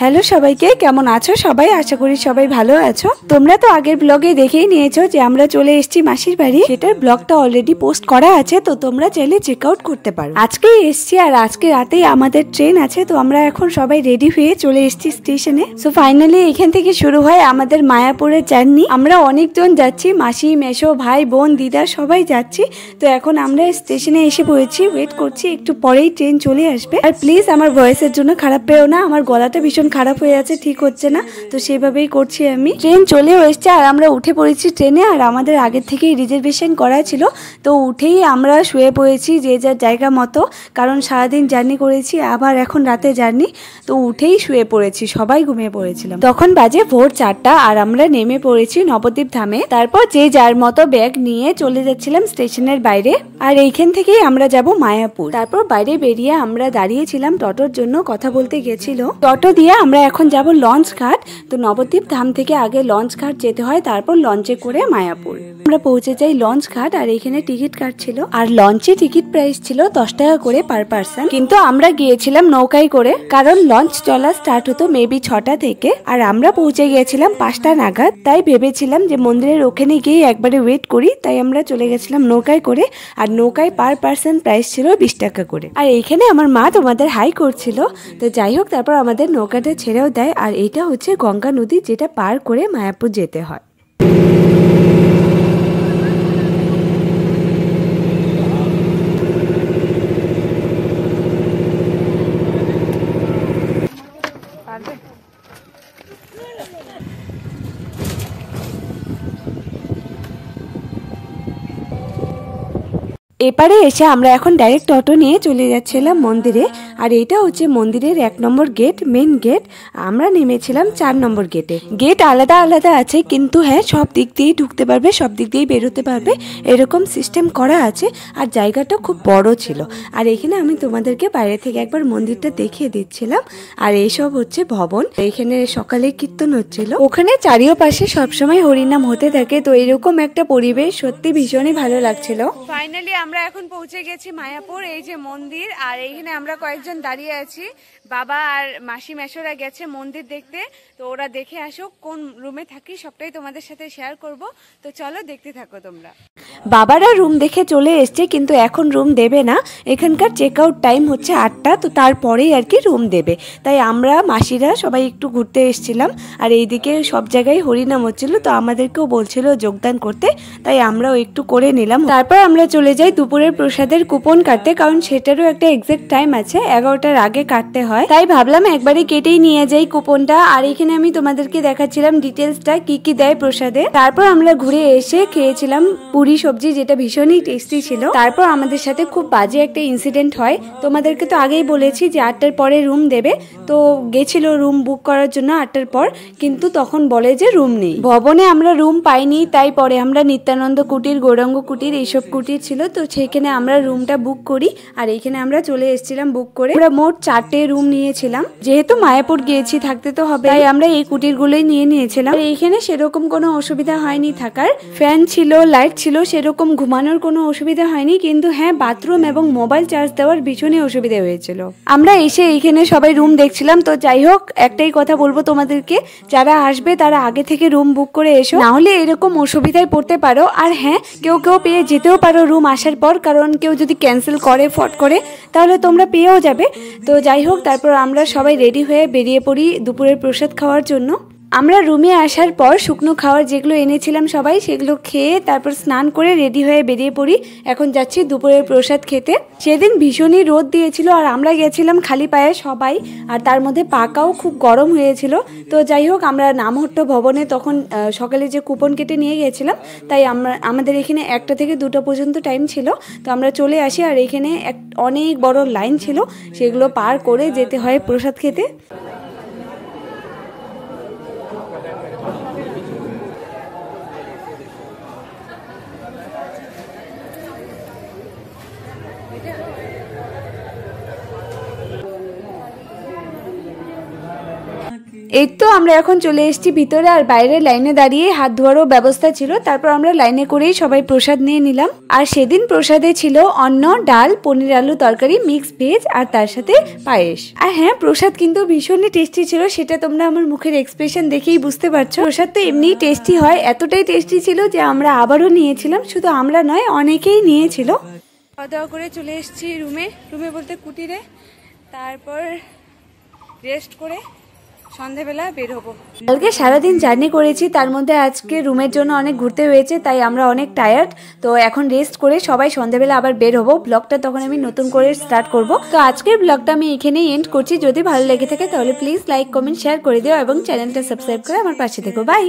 Hello সবাইকে, কেমন আছো সবাই? আশা করি সবাই ভালো আছো। তোমরা তো আগের ব্লগে দেখেই নিয়েছো যে আমরা চলে এসেছি মাসির বাড়ি। সেটার ব্লগটা অলরেডি পোস্ট করা আছে, তো তোমরা চাইলে চেক আউট করতে পারো। আজকেই এসেছি আর আজকে রাতেই আমাদের ট্রেন আছে, তো আমরা এখন সবাই রেডি হয়ে চলে এসেছি স্টেশনে। সো ফাইনালি এখান থেকে শুরু হয় আমাদের মায়াপুরের জার্নি। আমরা অনেকজন যাচ্ছি, মাসি, মেসো, ভাই, বোন, দিদা সবাই যাচ্ছি। তো এখন আমরা স্টেশনে এসে পড়েছি, ওয়েট করছি, একটু পরেই ট্রেন চলে আসবে। আর প্লিজ আমার ভয়েসের জন্য খারাপ পেও না, আমার গলাটা ভীষণ খারাপ হয়ে আছে, ঠিক হচ্ছে না, তো সেভাবেই করছি আমি। ট্রেন চলেও এসছে আর আমরা উঠে পড়েছি ট্রেনে। আর আমাদের আগের থেকেই রিজার্ভেশন করা ছিল, তো উঠেই আমরা শুয়ে পড়েছি যে যার জায়গা মতো, কারণ সারাদিন জার্নি করেছি, আবার এখন রাতে জার্নি, তো উঠেই শুয়ে পড়েছি, সবাই ঘুমিয়ে পড়েছিলাম। তখন বাজে ভোর 4টা আর আমরা নেমে পড়েছি নবদ্বীপ ধামে। তারপর যে যার মতো ব্যাগ নিয়ে চলে যাচ্ছিলাম স্টেশনের বাইরে, আর এইখান থেকেই আমরা যাব মায়াপুর। তারপর বাইরে বেরিয়ে আমরা দাঁড়িয়েছিলাম টোটোর জন্য, কথা বলতে গেছিল। টোটো দিয়ে আমরা এখন যাব লঞ্চ ঘাট। তো নবদ্বীপ ধাম থেকে আগে লঞ্চ ঘাট যেতে হয়, তারপর লঞ্চে করে মায়াপুর। আমরা পৌঁছে যাই লঞ্চ ঘাট, আর এখানে টিকিট কাটছিল, আর লঞ্চে টিকিট প্রাইস ছিল 10 টাকা করে পার পার্সন। কিন্তু আমরা গিয়েছিলাম নৌকায় করে, কারণ লঞ্চ চলা স্টার্ট হতো মেবি 6টা থেকে, আর আমরা পৌঁছে গিয়েছিলাম 5টা নাগাদ। তাই ভেবেছিলাম যে মন্দিরের ওখানে গিয়ে একবারে ওয়েট করি, তাই আমরা চলে গেছিলাম নৌকায় করে। আর নৌকায় পার পার্সন প্রাইস ছিল 20 টাকা করে। আর এইখানে আমার মা তোমাদের হাই করছিল। তো যাই হোক, তারপর আমাদের নৌকাটা ছেড়েও দেয়, আর এটা হচ্ছে গঙ্গা নদী, যেটা পার করে মায়াপুর যেতে হয়। এপারে এসে আমরা এখন ডাইরেক্ট অটো নিয়ে চলে যাচ্ছিলাম মন্দিরে। আর এটা হচ্ছে মন্দিরের 1 নম্বর গেট, মেন গেট। আমরা নেমেছিলাম 4 নম্বর গেটে। গেট আলাদা আলাদা আছে, কিন্তু হ্যাঁ সব দিক দিয়েই ঢুকতে পারবে, সব দিক দিয়েই বেরোতে পারবে, এরকম সিস্টেম করা আছে। আর জায়গাটা খুব বড় ছিল। আর এখানে আমি তোমাদেরকে বাইরে থেকে একবার মন্দিরটা দেখিয়ে দিচ্ছিলাম। আর এইসব হচ্ছে ভবন। এখানে সকালে কীর্তন হচ্ছিল, ওখানে চারিপাশে সবসময় হরিনাম হতে থাকে। তো এরকম একটা পরিবেশ সত্যি ভীষণই ভালো লাগছিল। ফাইনালি আমরা এখন পৌঁছে গেছি মায়াপুর, এই যে মন্দির। আর এইখানে আমরা কয়েকজন দাঁড়িয়ে আছি, বাবা আর মাসি মেশোরা গেছে মন্দির দেখতে। তো ওরা দেখে আসুক, কোন রুমে থাকি সবটাই তোমাদের সাথে শেয়ার করব। তো চলো দেখতে থাকো তোমরা। বাবারা রুম দেখে চলে এসছে, কিন্তু এখন রুম দেবে না। এখানকার চেক আউট টাইম হচ্ছে 8টা, তো তারপরেই আর কি রুম দেবে। তাই আমরা মাসিরা সবাই একটু ঘুরতে এসেছিলাম। আর এইদিকে সব জায়গায় হরিনাম হচ্ছিল, তো আমাদেরকেও বলছিল যোগদান করতে, তাই আমরাও একটু করে নিলাম। তারপর আমরা চলে যাই দুপুরের প্রসাদের কুপন কাটতে, কারণ সেটারও একটা এক্সাক্ট টাইম আছে, 11টার আগে কাটতে হয়। তাই ভাবলাম একবারে কেটেই নিয়ে যাই কুপনটা। আর এখানে আমি তোমাদেরকে দেখাচ্ছিলাম ডিটেলসটা, কি কি দেয় প্রসাদে। তারপর আমরা ঘুরে এসে খেয়েছিলাম পুরি সবজি, যেটা ভীষণই টেস্টি ছিল। তারপর আমাদের সাথে খুব বাজে একটা ইনসিডেন্ট হয়। তোমাদেরকে তো আগেই বলেছি যে 8টার পরে রুম দেবে। তো গেছিল রুম বুক করার জন্য 8টার পর, কিন্তু তখন বলে যে রুম নেই ভবনে। আমরা রুম পাইনি, তাই পরে আমরা নিত্যানন্দ কুটির, গৌরাঙ্গ কুটির, এইসব কুটির ছিল, তো সেখানে আমরা রুমটা বুক করি। আর এইখানে আমরা চলে এসেছিলাম বুক করে। আমরা মোট 4টে রুম নিয়েছিলাম, যেহেতু মায়াপুর গিয়েছি থাকতে তো হবে, তাই আমরা এই কুটিরগুলোই নিয়ে নিয়েছিলাম। আর এইখানে সেরকম কোনো অসুবিধা হয়নি থাকার, ফ্যান ছিল, লাইট ছিল, সেরকম ঘুমানোর কোনো অসুবিধা হয়নি। কিন্তু হ্যাঁ, বাথরুম এবং মোবাইল চার্জ দেওয়ার ভীষণই অসুবিধা হয়েছিল। আমরা এসে এইখানে সবাই রুম দেখছিলাম। তো যাই হোক, একটাই কথা বলবো তোমাদেরকে, যারা আসবে তারা আগে থেকে রুম বুক করে এসো, না হলে এরকম অসুবিধায় পড়তে পারো। আর হ্যাঁ, কেউ কেউ পেয়ে যেতেও পারো রুম আসার পর, কারণ কেউ যদি ক্যান্সেল করে ফট করে, তাহলে তোমরা পেয়েও যাবে। তো যাই হোক, তারপর আমরা সবাই রেডি হয়ে বেরিয়ে পড়ি দুপুরের প্রসাদ খাওয়ার জন্য। আমরা রুমে আসার পর শুকনো খাওয়ার যেগুলো এনেছিলাম সবাই, সেগুলো খেয়ে তারপর স্নান করে রেডি হয়ে বেরিয়ে পড়ি। এখন যাচ্ছি দুপুরের প্রসাদ খেতে। সেদিন ভীষণই রোদ দিয়েছিল, আর আমরা গেছিলাম খালি পায়ে সবাই, আর তার মধ্যে পাকাও খুব গরম হয়েছিল। তো যাই হোক, আমরা নামহট্ট ভবনে তখন সকালে যে কুপন কেটে নিয়ে গেছিলাম, তাই আমাদের এখানে 1টা থেকে 2টা পর্যন্ত টাইম ছিল। তো আমরা চলে আসি, আর এখানে অনেক বড় লাইন ছিল, সেগুলো পার করে যেতে হয় প্রসাদ খেতে। এই তো আমরা এখন চলে এসেছি ভিতরে, আর বাইরে লাইনে দাঁড়িয়ে হাত ধোয়ারও ব্যবস্থা ছিল। তারপর আমরা লাইনে করেই সবাই প্রসাদ নিয়ে নিলাম। আর সেদিন প্রসাদে ছিল অন্ন, ডাল, পনির আলু তরকারি, মিক্স ভেজ আর তার সাথে পায়েস। আর হ্যাঁ, প্রসাদ কিন্তু ভীষণই টেস্টি ছিল, সেটা তোমরা আমার মুখের এক্সপ্রেশন দেখেই বুঝতে পারছো। প্রসাদ তো এমনিই টেস্টি হয়, এতটাই টেস্টি ছিল যে আমরা আবারও নিয়েছিলাম। শুধু আমরা নয়, অনেকেই নিয়েছিল। খাওয়া দাওয়া করে চলে এসেছি রুমে বলতে কুটিরে। তারপর রেস্ট করে সন্ধ্যাবেলা বের হবো। কালকে সারাদিন জার্নি করেছি, তার মধ্যে আজকে রুমের জন্য অনেক ঘুরতে হয়েছে, তাই আমরা অনেক টায়ার্ড। তো এখন রেস্ট করে সবাই সন্ধ্যাবেলা আবার বের হবো। ব্লগটা তখন আমি নতুন করে স্টার্ট করব। তো আজকের ব্লগটা আমি এখানেই এন্ড করছি। যদি ভালো লেগে থাকে তাহলে প্লিজ লাইক, কমেন্ট, শেয়ার করে দিও এবং চ্যানেলটা সাবস্ক্রাইব করে আমার পাশে থেকো। বাই।